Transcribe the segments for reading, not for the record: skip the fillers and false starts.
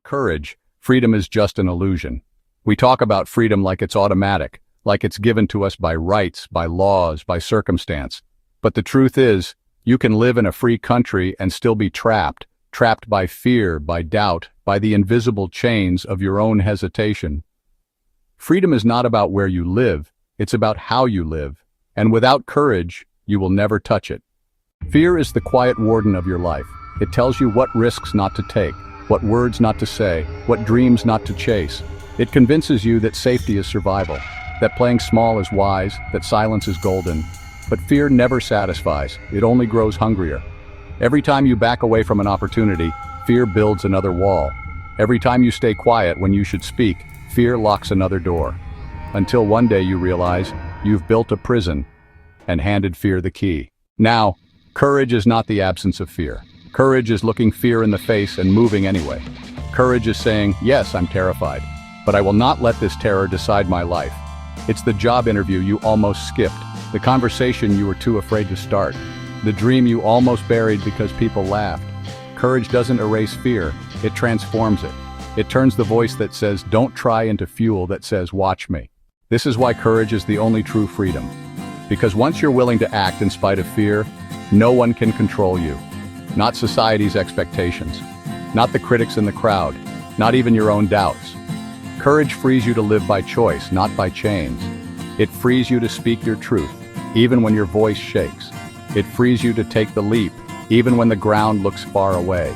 courage, freedom is just an illusion. We talk about freedom like it's automatic, like it's given to us by rights, by laws, by circumstance. But the truth is, you can live in a free country and still be trapped by fear, by doubt, by the invisible chains of your own hesitation. Freedom is not about where you live, it's about how you live. And without courage, you will never touch it. Fear is the quiet warden of your life. It tells you what risks not to take, what words not to say, what dreams not to chase. It convinces you that safety is survival, that playing small is wise, that silence is golden. But fear never satisfies, it only grows hungrier. Every time you back away from an opportunity, fear builds another wall. Every time you stay quiet when you should speak, fear locks another door. Until one day you realize you've built a prison and handed fear the key. Now, courage is not the absence of fear. Courage is looking fear in the face and moving anyway. Courage is saying, yes, I'm terrified, but I will not let this terror decide my life. It's the job interview you almost skipped, the conversation you were too afraid to start, the dream you almost buried because people laughed. Courage doesn't erase fear, it transforms it. It turns the voice that says, don't try into fuel that says, watch me. This is why courage is the only true freedom. Because once you're willing to act in spite of fear, no one can control you. Not society's expectations, not the critics in the crowd, not even your own doubts. Courage frees you to live by choice, not by chains. It frees you to speak your truth, even when your voice shakes. It frees you to take the leap, even when the ground looks far away.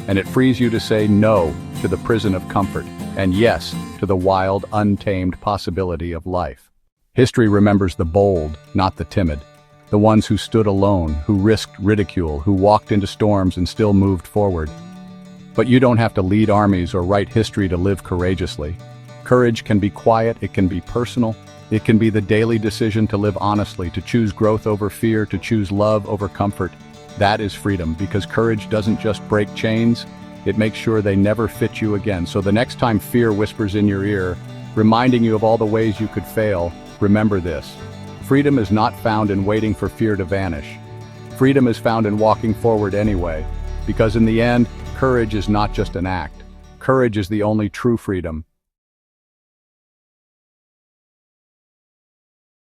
And it frees you to say no to the prison of comfort, and yes to the wild, untamed possibility of life. History remembers the bold, not the timid. The ones who stood alone, who risked ridicule, who walked into storms and still moved forward. But you don't have to lead armies or write history to live courageously. Courage can be quiet, it can be personal, it can be the daily decision to live honestly, to choose growth over fear, to choose love over comfort. That is freedom, because courage doesn't just break chains, it makes sure they never fit you again. So the next time fear whispers in your ear, reminding you of all the ways you could fail, remember this. Freedom is not found in waiting for fear to vanish. Freedom is found in walking forward anyway, because in the end, courage is not just an act. Courage is the only true freedom.